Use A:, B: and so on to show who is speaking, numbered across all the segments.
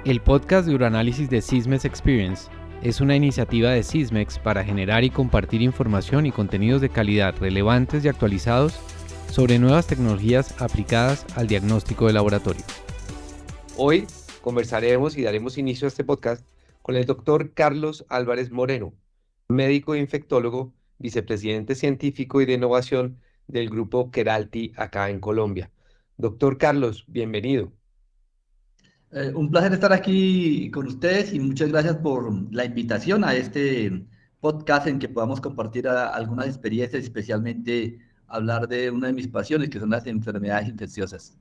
A: El podcast de Uranálisis de Sysmex Experience es una iniciativa de Sysmex para generar y compartir información y contenidos de calidad relevantes y actualizados sobre nuevas tecnologías aplicadas al diagnóstico de laboratorio.
B: Hoy conversaremos y daremos inicio a este podcast con el doctor Carlos Álvarez Moreno, médico e infectólogo, vicepresidente científico y de innovación del grupo Keralty acá en Colombia. Doctor Carlos, bienvenido.
C: Un placer estar aquí con ustedes y muchas gracias por la invitación a este podcast en que podamos compartir algunas experiencias, especialmente hablar de una de mis pasiones, que son las enfermedades infecciosas.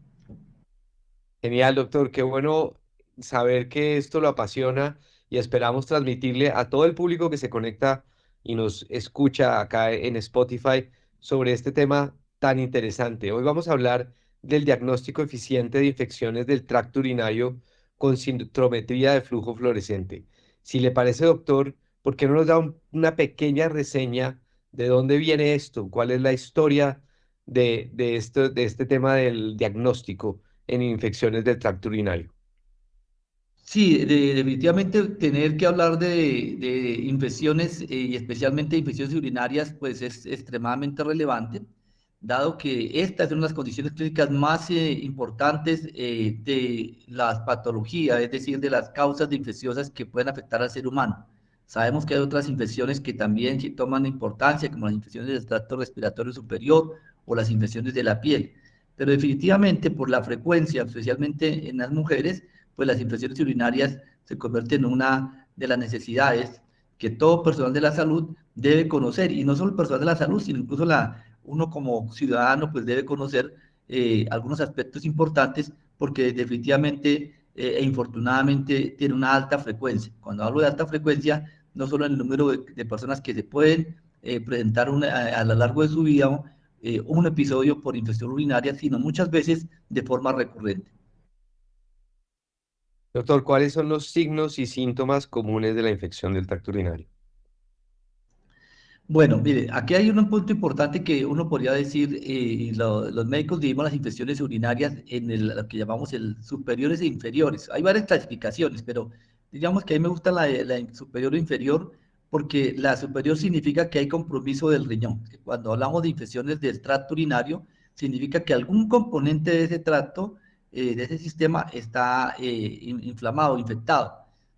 B: Genial, doctor. Qué bueno saber que esto lo apasiona y esperamos transmitirle a todo el público que se conecta y nos escucha acá en Spotify sobre este tema tan interesante. Hoy vamos a hablar del diagnóstico eficiente de infecciones del tracto urinario con sintometría de flujo fluorescente. Si le parece, doctor, ¿por qué no nos da una pequeña reseña de dónde viene esto? ¿Cuál es la historia de este tema del diagnóstico en infecciones del tracto urinario?
C: Sí, definitivamente tener que hablar de infecciones y especialmente infecciones urinarias, pues es extremadamente relevante, dado que estas son las condiciones clínicas más importantes de las patologías, es decir, de las causas de infecciosas que pueden afectar al ser humano. Sabemos que hay otras infecciones que también sí toman importancia, como las infecciones del tracto respiratorio superior o las infecciones de la piel, pero definitivamente por la frecuencia, especialmente en las mujeres, pues las infecciones urinarias se convierten en una de las necesidades que todo personal de la salud debe conocer, y no solo el personal de la salud, sino incluso uno como ciudadano pues debe conocer algunos aspectos importantes porque definitivamente e infortunadamente tiene una alta frecuencia. Cuando hablo de alta frecuencia, no solo en el número de personas que se pueden presentar a lo largo de su vida un episodio por infección urinaria, sino muchas veces de forma recurrente.
B: Doctor, ¿cuáles son los signos y síntomas comunes de la infección del tracto urinario?
C: Bueno, mire, aquí hay un punto importante que uno podría decir, los médicos dividimos las infecciones urinarias en lo que llamamos el superiores e inferiores. Hay varias clasificaciones, pero digamos que a mí me gusta la superior o inferior porque la superior significa que hay compromiso del riñón. Cuando hablamos de infecciones del tracto urinario, significa que algún componente de ese tracto, de ese sistema, está inflamado, infectado.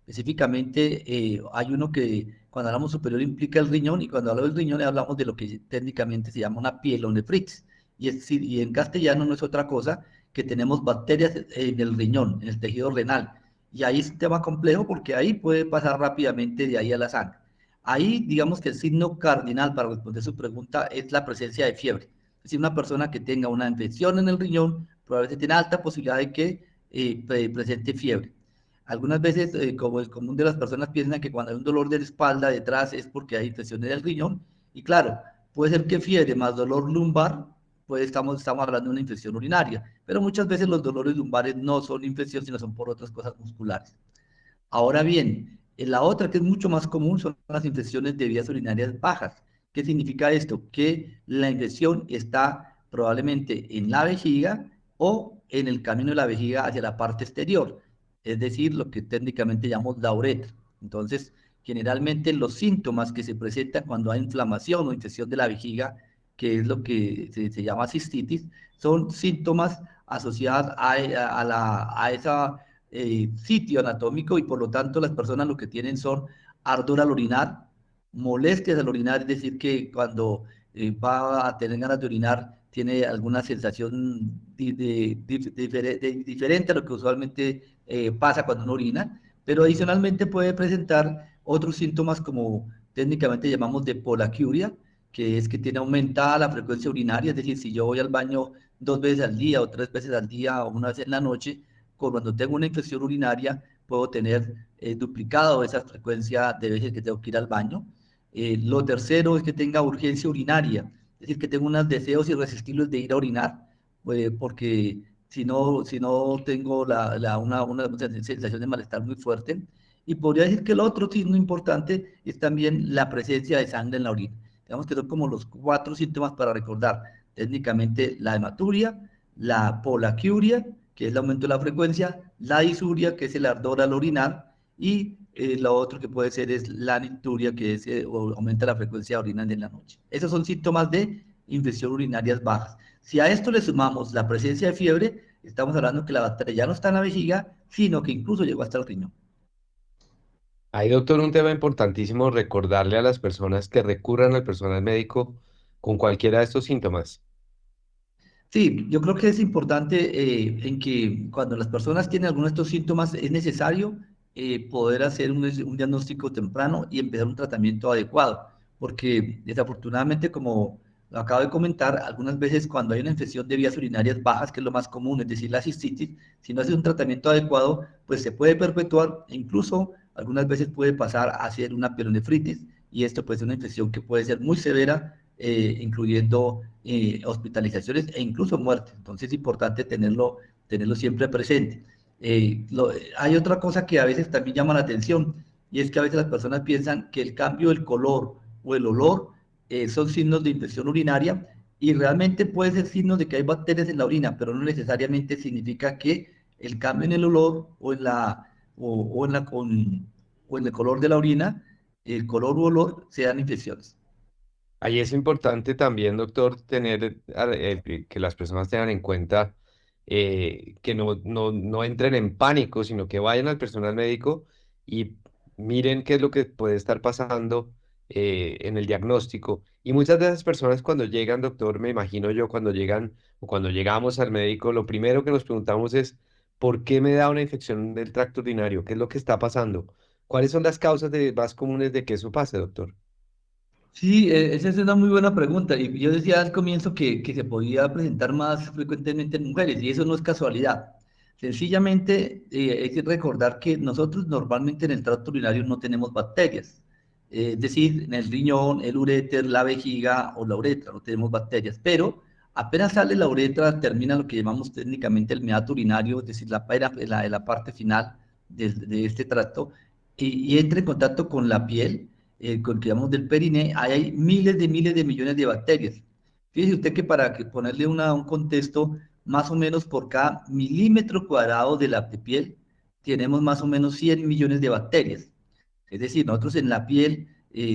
C: Específicamente, hay uno que cuando hablamos superior implica el riñón, y cuando hablamos del riñón hablamos de lo que técnicamente se llama una pielonefritis. Y en castellano no es otra cosa que tenemos bacterias en el riñón, en el tejido renal. Y ahí es un tema complejo porque ahí puede pasar rápidamente de ahí a la sangre. Ahí digamos que el signo cardinal para responder su pregunta es la presencia de fiebre. Es decir, una persona que tenga una infección en el riñón probablemente tiene alta posibilidad de que presente fiebre. Algunas veces, como el común de las personas piensan que cuando hay un dolor de la espalda detrás es porque hay infecciones del riñón, y claro, puede ser que fiebre más dolor lumbar, pues estamos hablando de una infección urinaria, pero muchas veces los dolores lumbares no son infección, sino son por otras cosas musculares. Ahora bien, la otra que es mucho más común son las infecciones de vías urinarias bajas. ¿Qué significa esto? Que la infección está probablemente en la vejiga o en el camino de la vejiga hacia la parte exterior, es decir, lo que técnicamente llamamos la uretra. Entonces, generalmente los síntomas que se presentan cuando hay inflamación o infección de la vejiga, que es lo que se llama cistitis, son síntomas asociados a esa sitio anatómico, y por lo tanto las personas lo que tienen son ardor al orinar, molestias al orinar, es decir, que cuando va a tener ganas de orinar tiene alguna sensación diferente a lo que usualmente pasa cuando uno orina, pero adicionalmente puede presentar otros síntomas como técnicamente llamamos de polaquiuria, que es que tiene aumentada la frecuencia urinaria, es decir, si yo voy al baño 2 veces al día o 3 veces al día o una vez en la noche, cuando tengo una infección urinaria, puedo tener duplicado esa frecuencia de veces que tengo que ir al baño. Lo tercero es que tenga urgencia urinaria, es decir, que tengo unos deseos irresistibles de ir a orinar, porque si no tengo una sensación de malestar muy fuerte. Y podría decir que el otro signo importante es también la presencia de sangre en la orina. Digamos que son como los 4 síntomas para recordar. Técnicamente la hematuria, la polaquiuria, que es el aumento de la frecuencia, la disuria, que es el ardor al orinar, y lo otro que puede ser es la nicturia, que es, aumenta la frecuencia de orinar en la noche. Esos son síntomas de infección urinarias bajas. Si a esto le sumamos la presencia de fiebre, estamos hablando que la bacteria ya no está en la vejiga, sino que incluso llegó hasta el riñón.
B: Ahí, doctor, un tema importantísimo, recordarle a las personas que recurran al personal médico con cualquiera de estos síntomas.
C: Sí, yo creo que es importante en que cuando las personas tienen algunos de estos síntomas es necesario poder hacer un diagnóstico temprano y empezar un tratamiento adecuado, porque desafortunadamente, como lo acabo de comentar, algunas veces cuando hay una infección de vías urinarias bajas, que es lo más común, es decir, la cistitis, si no hace un tratamiento adecuado, pues se puede perpetuar e incluso algunas veces puede pasar a ser una pielonefritis y esto puede ser una infección que puede ser muy severa, incluyendo hospitalizaciones e incluso muerte. Entonces es importante tenerlo siempre presente. Hay otra cosa que a veces también llama la atención y es que a veces las personas piensan que el cambio del color o el olor son signos de infección urinaria y realmente puede ser signos de que hay bacterias en la orina, pero no necesariamente significa que el cambio en el olor o en el color de la orina, el color u olor sean infecciones.
B: Ahí es importante también, doctor, tener que las personas tengan en cuenta que no entren en pánico, sino que vayan al personal médico y miren qué es lo que puede estar pasando en el diagnóstico. Y muchas de esas personas cuando llegan, doctor, me imagino yo, cuando llegan o cuando llegamos al médico, lo primero que nos preguntamos es, ¿por qué me da una infección del tracto urinario? ¿Qué es lo que está pasando? ¿Cuáles son las causas más comunes de que eso pase, doctor?
C: Sí, esa es una muy buena pregunta. Y yo decía al comienzo que se podía presentar más frecuentemente en mujeres, y eso no es casualidad. Sencillamente, hay que recordar que nosotros normalmente en el tracto urinario no tenemos bacterias. Es decir, en el riñón, el uréter, la vejiga o la uretra no tenemos bacterias. Pero apenas sale la uretra, termina lo que llamamos técnicamente el meato urinario, es decir, la parte final de este tracto, y entra en contacto con la piel con que llamamos del periné, ahí hay miles de millones de bacterias. Fíjese usted que para ponerle un contexto, más o menos por cada milímetro cuadrado de la piel, tenemos más o menos 100 millones de bacterias. Es decir, nosotros en la piel,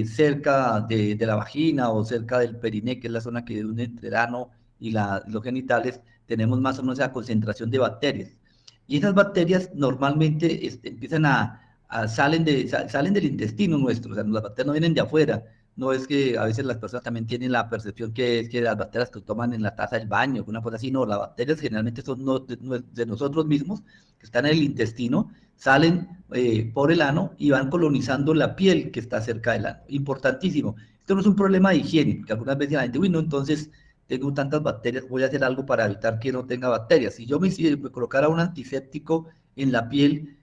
C: cerca de la vagina o cerca del periné, que es la zona que une entre el ano y los genitales, tenemos más o menos esa concentración de bacterias. Y esas bacterias normalmente empiezan salen del intestino nuestro, o sea, las bacterias no vienen de afuera. No es que a veces las personas también tienen la percepción que es que las bacterias que toman en la taza del baño, una cosa así, no, las bacterias generalmente son de nosotros mismos, que están en el intestino, salen por el ano y van colonizando la piel que está cerca del ano. Importantísimo. Esto no es un problema de higiene, porque algunas veces la gente, uy, no, entonces tengo tantas bacterias, voy a hacer algo para evitar que no tenga bacterias. Si yo me colocara un antiséptico en la piel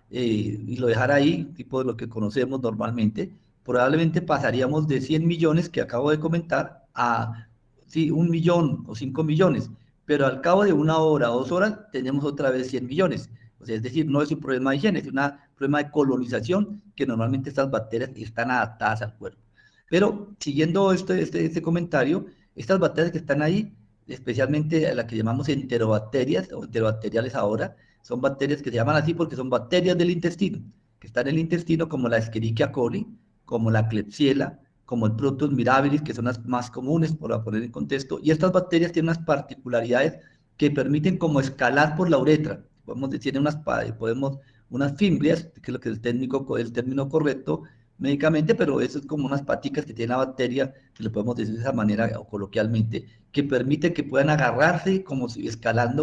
C: y lo dejara ahí, tipo de lo que conocemos normalmente, probablemente pasaríamos de 100 millones que acabo de comentar a sí, 1 millón o 5 millones, pero al cabo de 1 hora o 2 horas tenemos otra vez 100 millones. O sea, es decir, no es un problema de higiene, es un problema de colonización que normalmente estas bacterias están adaptadas al cuerpo. Pero siguiendo este comentario, estas bacterias que están ahí, especialmente las que llamamos enterobacterias o enterobacteriales ahora, son bacterias que se llaman así porque son bacterias del intestino, que están en el intestino como la Escherichia coli, como la Klebsiella, como el Proteus mirabilis, que son las más comunes, por poner en contexto, y estas bacterias tienen unas particularidades que permiten como escalar por la uretra. Podemos decir unas fimbrias, que es lo que es el término correcto médicamente, pero eso es como unas paticas que tiene la bacteria, que le podemos decir de esa manera o coloquialmente, que permite que puedan agarrarse como si escalan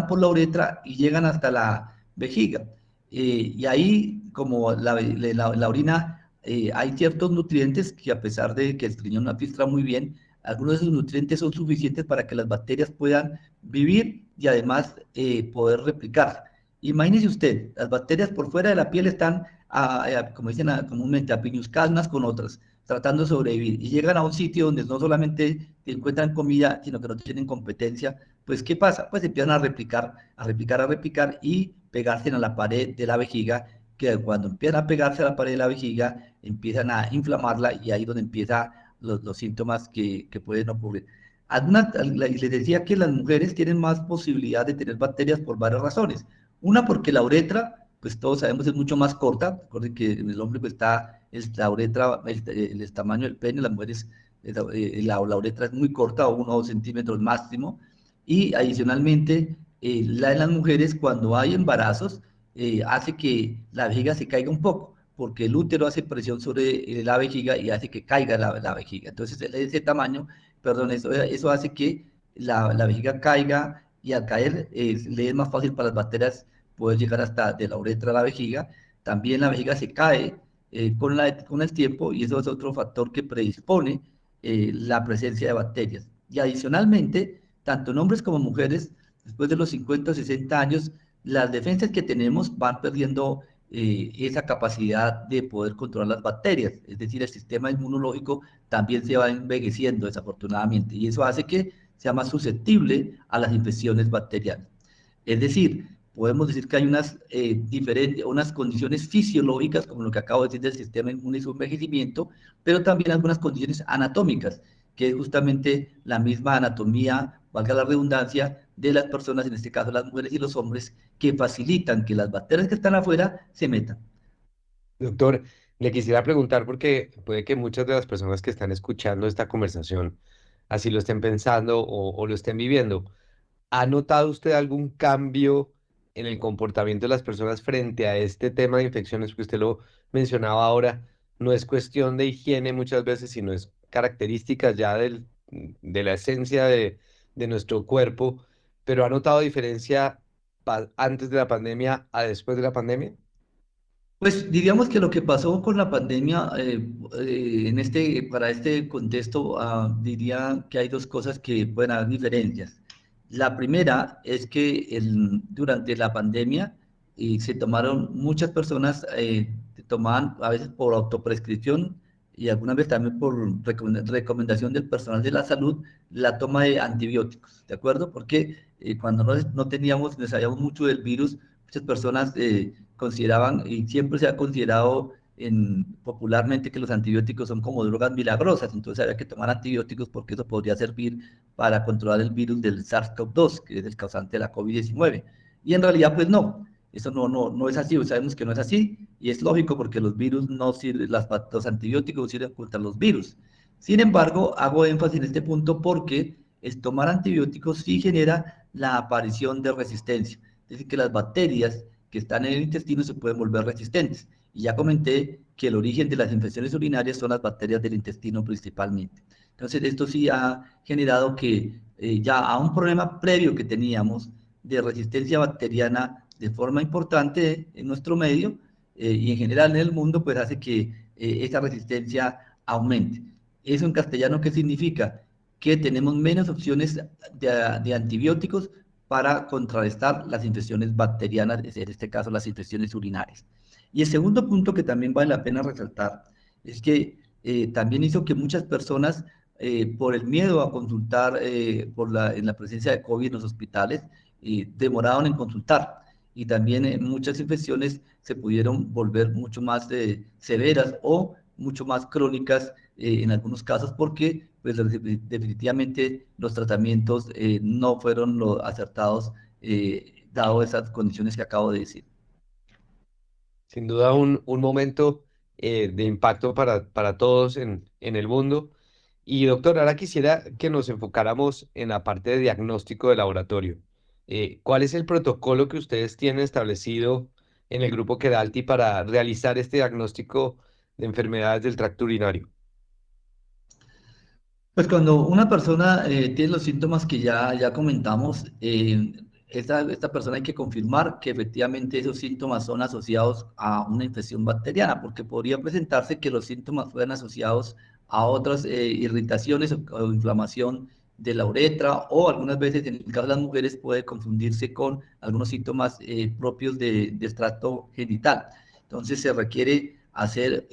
C: por la uretra y llegan hasta la vejiga. Y ahí, como la orina, hay ciertos nutrientes que a pesar de que el riñón no filtra muy bien, algunos de esos nutrientes son suficientes para que las bacterias puedan vivir y además poder replicarse. Imagínese usted, las bacterias por fuera de la piel están, como dicen comúnmente, apiñuscadas unas con otras, tratando de sobrevivir. Y llegan a un sitio donde no solamente encuentran comida, sino que no tienen competencia. Pues, ¿qué pasa? Pues empiezan a replicar y pegarse a la pared de la vejiga, que cuando empiezan a pegarse a la pared de la vejiga, empiezan a inflamarla y ahí es donde empiezan los síntomas que pueden ocurrir. Les decía que las mujeres tienen más posibilidad de tener bacterias por varias razones. Una, porque la uretra, pues todos sabemos, es mucho más corta. Recuerden que en el hombre pues, está la uretra, el tamaño del pene, las mujeres, la uretra es muy corta, 1 o 2 centímetros máximo. Y adicionalmente, la de las mujeres, cuando hay embarazos, hace que la vejiga se caiga un poco, porque el útero hace presión sobre la vejiga y hace que caiga la vejiga. Entonces, ese tamaño, perdón, eso hace que la vejiga caiga y al caer le es más fácil para las bacterias poder llegar hasta de la uretra a la vejiga. También la vejiga se cae con el tiempo y eso es otro factor que predispone la presencia de bacterias. Y adicionalmente, tanto en hombres como mujeres, después de los 50 o 60 años, las defensas que tenemos van perdiendo esa capacidad de poder controlar las bacterias. Es decir, el sistema inmunológico también se va envejeciendo desafortunadamente y eso hace que sea más susceptible a las infecciones bacterianas. Es decir, podemos decir que hay unas condiciones fisiológicas, como lo que acabo de decir del sistema inmune y su envejecimiento, pero también algunas condiciones anatómicas, que es justamente la misma anatomía, valga la redundancia, de las personas, en este caso las mujeres y los hombres, que facilitan que las bacterias que están afuera se metan.
B: Doctor, le quisiera preguntar porque puede que muchas de las personas que están escuchando esta conversación así lo estén pensando o lo estén viviendo. ¿Ha notado usted algún cambio en el comportamiento de las personas frente a este tema de infecciones? Porque usted lo mencionaba ahora, no es cuestión de higiene muchas veces, sino es características ya de la esencia de nuestro cuerpo. ¿Pero ha notado diferencia antes de la pandemia a después de la pandemia?
C: Pues diríamos que lo que pasó con la pandemia, para este contexto, diría que hay dos cosas que pueden haber diferencias. La primera es que durante la pandemia se tomaron, muchas personas tomaban a veces por autoprescripción y algunas veces también por recomendación del personal de la salud, la toma de antibióticos, ¿de acuerdo? Porque cuando no teníamos, no sabíamos mucho del virus, muchas personas consideraban, y siempre se ha considerado popularmente, que los antibióticos son como drogas milagrosas, entonces había que tomar antibióticos porque eso podría servir para controlar el virus del SARS-CoV-2, que es el causante de la COVID-19. Y en realidad, pues no, eso no es así, sabemos que no es así, y es lógico porque los virus no sirven, los antibióticos no sirven contra los virus. Sin embargo, hago énfasis en este punto porque tomar antibióticos sí genera la aparición de resistencia, es decir, que las bacterias que están en el intestino se pueden volver resistentes. Y ya comenté que el origen de las infecciones urinarias son las bacterias del intestino principalmente. Entonces, esto sí ha generado que ya a un problema previo que teníamos de resistencia bacteriana de forma importante en nuestro medio y en general en el mundo, pues hace que esa resistencia aumente. ¿Eso en castellano qué significa? Que tenemos menos opciones de antibióticos para contrarrestar las infecciones bacterianas, en este caso las infecciones urinarias. Y el segundo punto que también vale la pena resaltar es que también hizo que muchas personas, por el miedo a consultar en la presencia de COVID en los hospitales, demoraron en consultar. Y también muchas infecciones se pudieron volver mucho más severas o mucho más crónicas en algunos casos porque pues, definitivamente los tratamientos no fueron los acertados dado esas condiciones que acabo de decir.
B: Sin duda un momento de impacto para todos en el mundo. Y doctor, ahora quisiera que nos enfocáramos en la parte de diagnóstico de laboratorio. ¿Cuál es el protocolo que ustedes tienen establecido en el grupo Kedalti para realizar este diagnóstico de enfermedades del tracto urinario?
C: Pues cuando una persona tiene los síntomas que ya comentamos, esta persona hay que confirmar que efectivamente esos síntomas son asociados a una infección bacteriana, porque podría presentarse que los síntomas fueran asociados a otras irritaciones o inflamación de la uretra, o algunas veces, en el caso de las mujeres, puede confundirse con algunos síntomas propios de estrato genital. Entonces se requiere hacer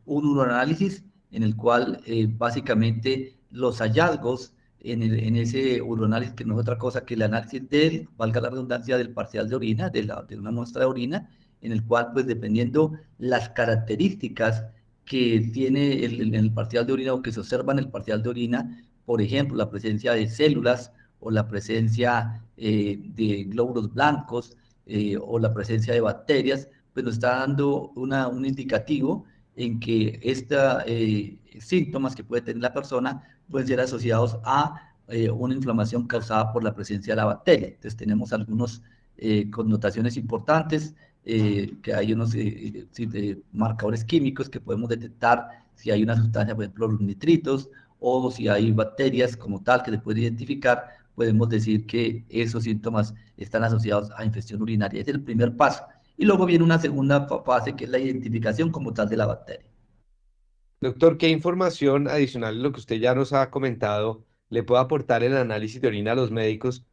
C: un uroanálisis en el cual básicamente los hallazgos en ese uroanálisis, que no es otra cosa que el análisis del, valga la redundancia, del parcial de orina, de una muestra de orina, en el cual, pues dependiendo las características que tiene en el parcial de orina o que se observa en el parcial de orina, por ejemplo, la presencia de células o la presencia de glóbulos blancos o la presencia de bacterias, pues nos está dando un indicativo en que estos síntomas que puede tener la persona pueden ser asociados a una inflamación causada por la presencia de la bacteria. Entonces tenemos algunas connotaciones importantes, que hay unos marcadores químicos que podemos detectar si hay una sustancia, por ejemplo, los nitritos, o si hay bacterias como tal que se puede identificar, podemos decir que esos síntomas están asociados a infección urinaria. Ese es el primer paso. Y luego viene una segunda fase que es la identificación como tal de la bacteria.
B: Doctor, ¿qué información adicional a lo que usted ya nos ha comentado le puede aportar el análisis de orina a los médicos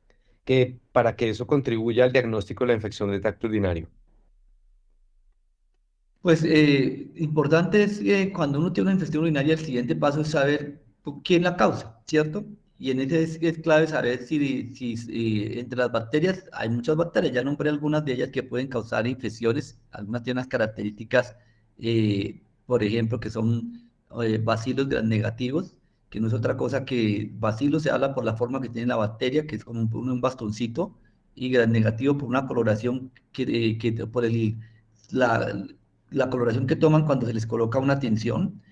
B: para que eso contribuya al diagnóstico de la infección de tracto urinario?
C: Pues importante es que cuando uno tiene una infección urinaria, el siguiente paso es saber quién la causa, ¿cierto? Y en ese es clave saber si entre las bacterias, hay muchas bacterias, ya nombré algunas de ellas que pueden causar infecciones, algunas tienen unas características, por ejemplo, que son bacilos negativos, que no es otra cosa que bacilo se habla por la forma que tiene la bacteria, que es como un bastoncito, y gram negativo por una coloración por la, la coloración que toman cuando se les coloca una tinción,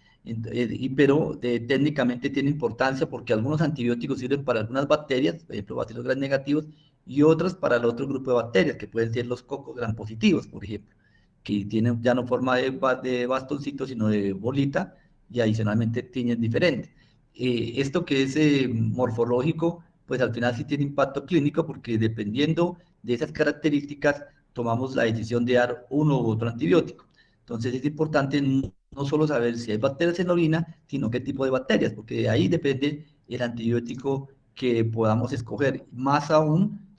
C: pero técnicamente tiene importancia porque algunos antibióticos sirven para algunas bacterias, por ejemplo, bacilos gram negativos, y otras para el otro grupo de bacterias, que pueden ser los cocos gram positivos, por ejemplo, que tienen ya no forma de bastoncito, sino de bolita, y adicionalmente tienen diferente. Esto que es morfológico, pues al final sí tiene impacto clínico porque dependiendo de esas características, tomamos la decisión de dar uno u otro antibiótico. Entonces es importante no solo saber si hay bacterias en la orina, sino qué tipo de bacterias, porque de ahí depende el antibiótico que podamos escoger. Más aún,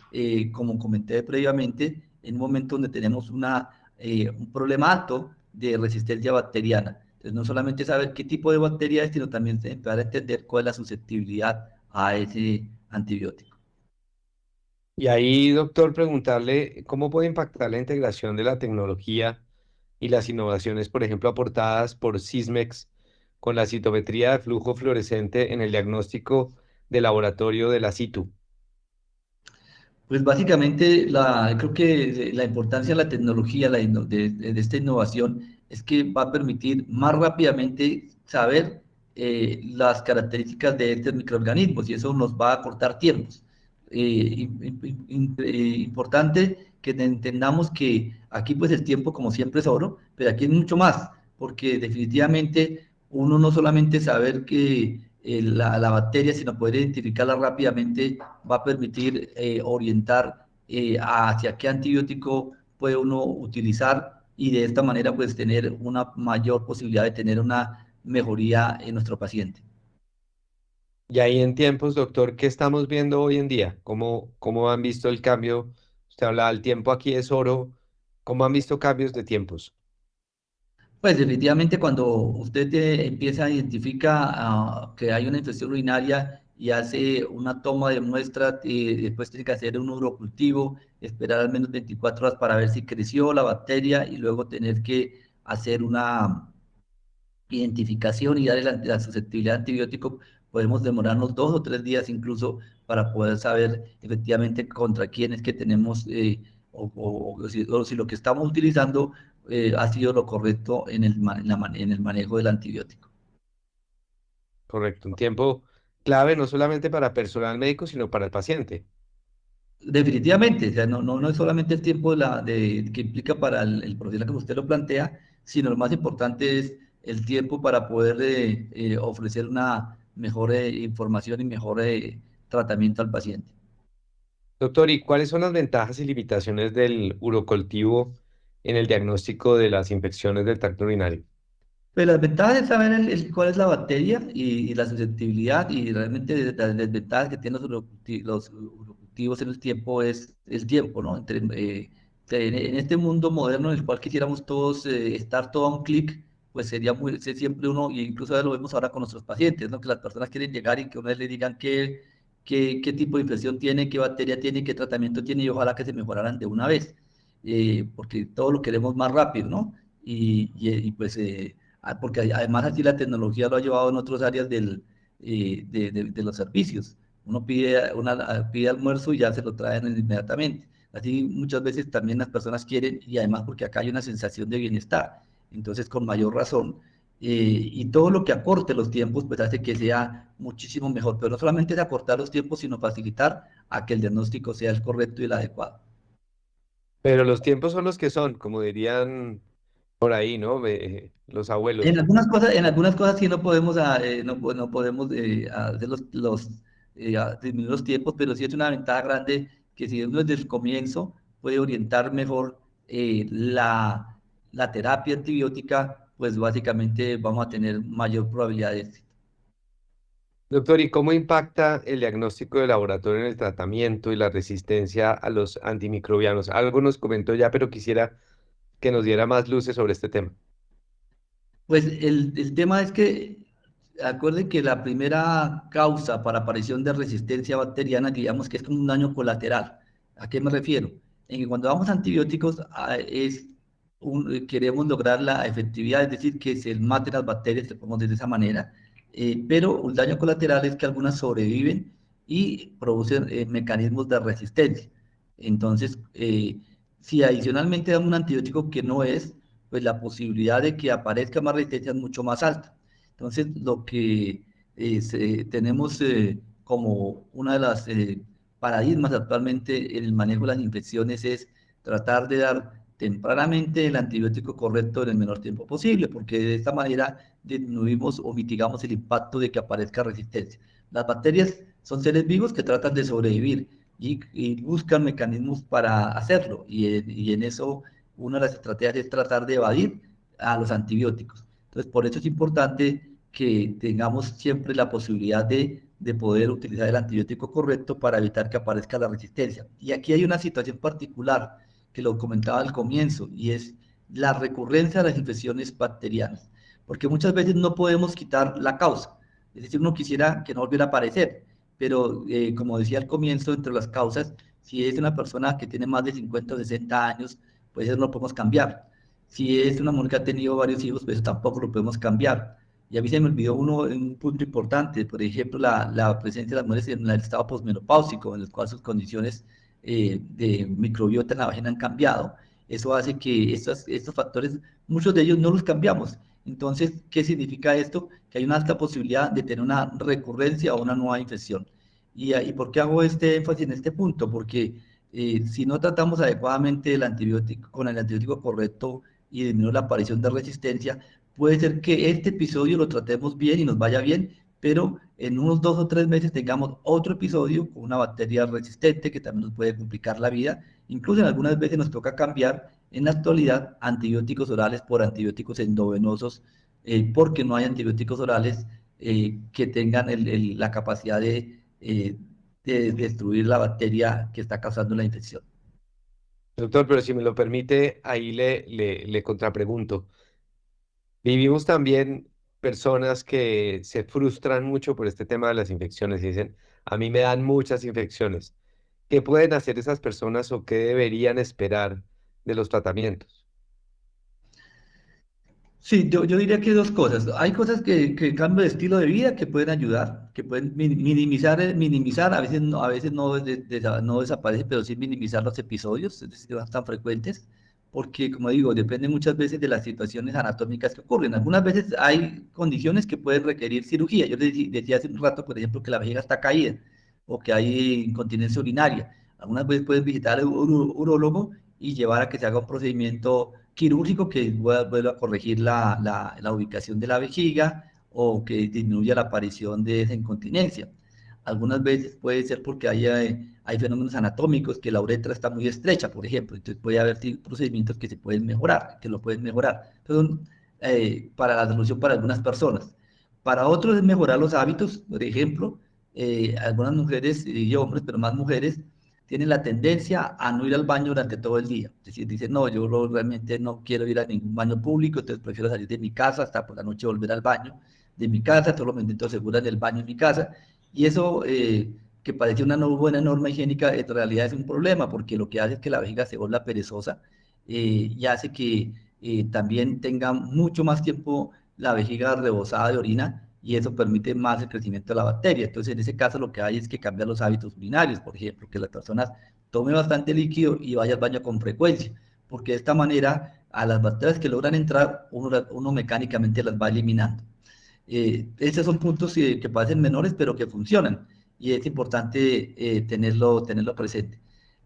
C: como comenté previamente, en un momento donde tenemos un problema alto de resistencia bacteriana. Entonces no solamente saber qué tipo de bacteria es, sino también empezar a entender cuál es la susceptibilidad a ese antibiótico.
B: Y ahí, doctor, preguntarle cómo puede impactar la integración de la tecnología y las innovaciones, por ejemplo, aportadas por Sysmex con la citometría de flujo fluorescente en el diagnóstico de laboratorio de la situ.
C: Pues básicamente creo que la importancia de la tecnología, de esta innovación, es que va a permitir más rápidamente saber las características de estos microorganismos y eso nos va a cortar tiempos. Importante que entendamos que aquí pues el tiempo como siempre es oro, pero aquí es mucho más, porque definitivamente uno no solamente saber que la bacteria, sino poder identificarla rápidamente, va a permitir orientar hacia qué antibiótico puede uno utilizar y de esta manera pues tener una mayor posibilidad de tener una mejoría en nuestro paciente.
B: Y ahí en tiempos, doctor, ¿qué estamos viendo hoy en día? ¿Cómo han visto el cambio? Usted hablaba, el tiempo aquí es oro. ¿Cómo han visto cambios de tiempos?
C: Pues definitivamente cuando usted empieza a identificar que hay una infección urinaria y hace una toma de muestra, después tiene que hacer un urocultivo, esperar al menos 24 horas para ver si creció la bacteria y luego tener que hacer una identificación y darle la susceptibilidad a antibiótico, podemos demorarnos 2 o 3 días incluso para poder saber efectivamente contra quién es que tenemos o si lo que estamos utilizando ha sido lo correcto en el manejo del antibiótico.
B: Correcto, un tiempo clave no solamente para personal médico, sino para el paciente.
C: Definitivamente, o sea, no es solamente el tiempo que implica para el profesional como usted lo plantea, sino lo más importante es el tiempo para poder ofrecer una mejor información y mejor tratamiento al paciente.
B: Doctor, ¿y cuáles son las ventajas y limitaciones del urocultivo en el diagnóstico de las infecciones del tracto urinario?
C: Pues las ventajas es saber cuál es la bacteria y la susceptibilidad y realmente las desventajas que tienen los urocultivos en el tiempo es el tiempo, ¿no? En este mundo moderno en el cual quisiéramos todos estar todo a un clic, pues ser siempre uno, y incluso lo vemos ahora con nuestros pacientes, ¿no? Que las personas quieren llegar y que uno le digan qué tipo de infección tiene, qué bacteria tiene, qué tratamiento tiene y ojalá que se mejoraran de una vez, porque todo lo queremos más rápido, ¿no? Pues... porque además así la tecnología lo ha llevado en otras áreas de los servicios. Uno pide almuerzo y ya se lo traen inmediatamente. Así muchas veces también las personas quieren, y además porque acá hay una sensación de bienestar, entonces con mayor razón, y todo lo que acorte los tiempos, pues hace que sea muchísimo mejor, pero no solamente es acortar los tiempos, sino facilitar a que el diagnóstico sea el correcto y el adecuado.
B: Pero los tiempos son los que son, como dirían por ahí, ¿no? Los abuelos.
C: En algunas cosas sí no podemos, no podemos hacer disminuir los tiempos, pero sí es una ventaja grande que si uno desde el comienzo puede orientar mejor la terapia antibiótica, pues básicamente vamos a tener mayor probabilidad de éxito.
B: Doctor, ¿y cómo impacta el diagnóstico de laboratorio en el tratamiento y la resistencia a los antimicrobianos? Algo nos comentó ya, pero quisiera que nos diera más luces sobre este tema.
C: Pues el tema es que, acuérdense que la primera causa para aparición de resistencia bacteriana, digamos que es como un daño colateral. ¿A qué me refiero? En que cuando damos antibióticos queremos lograr la efectividad, es decir, que se maten las bacterias, se podemos decir de esa manera, pero un daño colateral es que algunas sobreviven y producen mecanismos de resistencia. Entonces, si adicionalmente damos un antibiótico que no es, pues la posibilidad de que aparezca más resistencia es mucho más alta. Entonces, lo que tenemos como una de las paradigmas actualmente en el manejo de las infecciones es tratar de dar tempranamente el antibiótico correcto en el menor tiempo posible, porque de esta manera disminuimos o mitigamos el impacto de que aparezca resistencia. Las bacterias son seres vivos que tratan de sobrevivir y buscan mecanismos para hacerlo, y en eso una de las estrategias es tratar de evadir a los antibióticos. Entonces, por eso es importante que tengamos siempre la posibilidad de poder utilizar el antibiótico correcto para evitar que aparezca la resistencia. Y aquí hay una situación particular que lo comentaba al comienzo, y es la recurrencia de las infecciones bacterianas, porque muchas veces no podemos quitar la causa, es decir, uno quisiera que no volviera a aparecer, pero como decía al comienzo, entre las causas, si es una persona que tiene más de 50 o 60 años, pues eso no lo podemos cambiar. Si es una mujer que ha tenido varios hijos, pues eso tampoco lo podemos cambiar. Y a mí se me olvidó un punto importante, por ejemplo, la presencia de las mujeres en el estado posmenopáusico, en el cual sus condiciones de microbiota en la vagina han cambiado. Eso hace que estos factores, muchos de ellos no los cambiamos. Entonces, ¿qué significa esto? Que hay una alta posibilidad de tener una recurrencia o una nueva infección. ¿Y por qué hago este énfasis en este punto? Porque si no tratamos adecuadamente el antibiótico con el antibiótico correcto y disminuir la aparición de resistencia, puede ser que este episodio lo tratemos bien y nos vaya bien, pero en unos 2 o 3 meses tengamos otro episodio con una bacteria resistente que también nos puede complicar la vida. Incluso en algunas veces nos toca cambiar en la actualidad antibióticos orales por antibióticos endovenosos, porque no hay antibióticos orales que tengan la capacidad de destruir la bacteria que está causando la infección.
B: Doctor, pero si me lo permite, ahí le contrapregunto. Vivimos también personas que se frustran mucho por este tema de las infecciones y dicen, a mí me dan muchas infecciones. ¿Qué pueden hacer esas personas o qué deberían esperar de los tratamientos?
C: Sí, yo diría que dos cosas. Hay cosas que cambio de estilo de vida que pueden ayudar, que pueden minimizar, a veces no, no desaparece, pero sí minimizar los episodios, es decir, no tan frecuentes, porque como digo, depende muchas veces de las situaciones anatómicas que ocurren. Algunas veces hay condiciones que pueden requerir cirugía. Yo les decía hace un rato, por ejemplo, que la vejiga está caída o que hay incontinencia urinaria. Algunas veces puedes visitar al urólogo y llevar a que se haga un procedimiento quirúrgico que vuelva a corregir la ubicación de la vejiga o que disminuya la aparición de esa incontinencia. Algunas veces puede ser porque hay fenómenos anatómicos, que la uretra está muy estrecha, por ejemplo. Entonces puede haber procedimientos que se pueden mejorar, que lo pueden mejorar. Entonces, para la solución para algunas personas. Para otros es mejorar los hábitos. Por ejemplo, algunas mujeres y hombres, pero más mujeres, tienen la tendencia a no ir al baño durante todo el día. Es decir, dicen, no, realmente no quiero ir a ningún baño público, entonces prefiero salir de mi casa hasta por la noche volver al baño de mi casa, solo me intento asegurar del baño en mi casa. Y eso, que parece una no buena norma higiénica, en realidad es un problema, porque lo que hace es que la vejiga se vuelva perezosa, y hace que también tenga mucho más tiempo la vejiga rebosada de orina, y eso permite más el crecimiento de la bacteria. Entonces, en ese caso, lo que hay es que cambiar los hábitos urinarios, por ejemplo, que las personas tomen bastante líquido y vaya al baño con frecuencia, porque de esta manera a las bacterias que logran entrar, uno mecánicamente las va eliminando. Estos son puntos que parecen menores, pero que funcionan, y es importante tenerlo presente.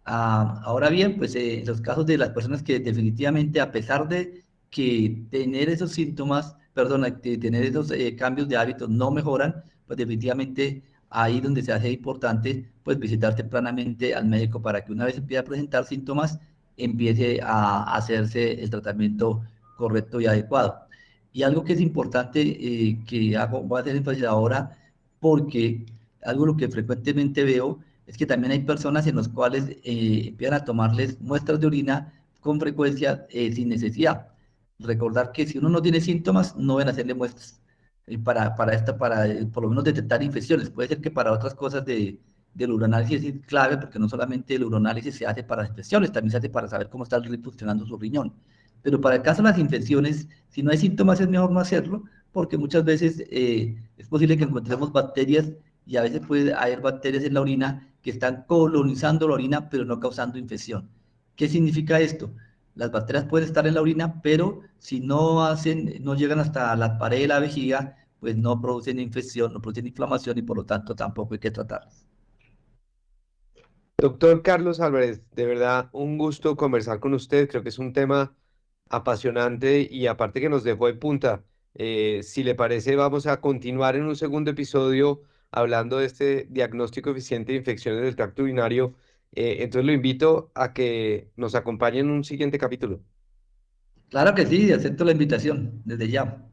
C: Ahora bien, pues en los casos de las personas que definitivamente, a pesar de que tener esos síntomas, perdón, de tener esos cambios de hábitos no mejoran, pues definitivamente ahí donde se hace importante, pues visitar tempranamente al médico para que una vez empiece a presentar síntomas, empiece a hacerse el tratamiento correcto y adecuado. Y algo que es importante voy a hacer énfasis ahora, porque algo lo que frecuentemente veo es que también hay personas en las cuales empiezan a tomarles muestras de orina con frecuencia sin necesidad. Recordar que si uno no tiene síntomas, no deben hacerle muestras. Para por lo menos detectar infecciones. Puede ser que para otras cosas del uroanálisis es clave, porque no solamente el uroanálisis se hace para las infecciones, también se hace para saber cómo está funcionando su riñón. Pero para el caso de las infecciones, si no hay síntomas es mejor no hacerlo, porque muchas veces es posible que encontremos bacterias, y a veces puede haber bacterias en la orina que están colonizando la orina, pero no causando infección. ¿Qué significa esto? Las bacterias pueden estar en la orina, pero si no llegan hasta la pared de la vejiga, pues no producen infección, no producen inflamación, y por lo tanto tampoco hay que tratarlas.
B: Doctor Carlos Álvarez, de verdad un gusto conversar con usted. Creo que es un tema apasionante y aparte que nos dejó de punta. Si le parece, vamos a continuar en un segundo episodio hablando de este diagnóstico eficiente de infecciones del tracto urinario. Entonces lo invito a que nos acompañe en un siguiente capítulo.
C: Claro que sí, acepto la invitación desde ya.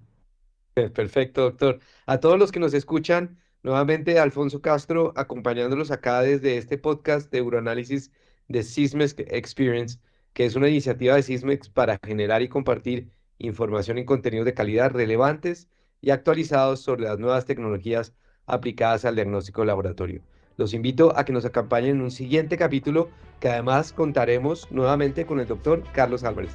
B: Perfecto, doctor. A todos los que nos escuchan, nuevamente Alfonso Castro, acompañándolos acá desde este podcast de Uroanálisis de Sysmex Experience, que es una iniciativa de Sysmex para generar y compartir información y contenidos de calidad relevantes y actualizados sobre las nuevas tecnologías aplicadas al diagnóstico de laboratorio. Los invito a que nos acompañen en un siguiente capítulo que además contaremos nuevamente con el doctor Carlos Álvarez.